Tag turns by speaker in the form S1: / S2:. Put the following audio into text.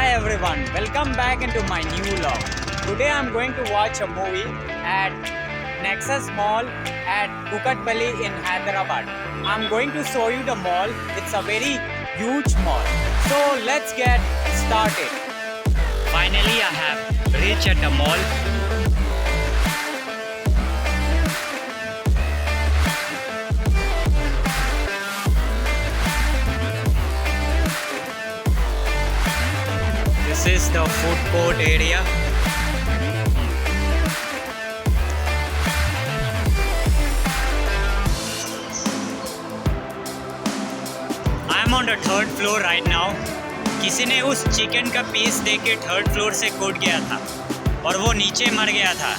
S1: Hi everyone, welcome back into my new vlog. Today I'm going to watch a movie at Nexus Mall at Kukatpally in Hyderabad. I'm going to show you the mall. It's a very huge mall. So let's get started. Finally I have reached at the mall. This is the food court area. I am on the third floor right now. किसी ने उस chicken का piece देके third floor से कूद गया था और वो नीचे मर गया था.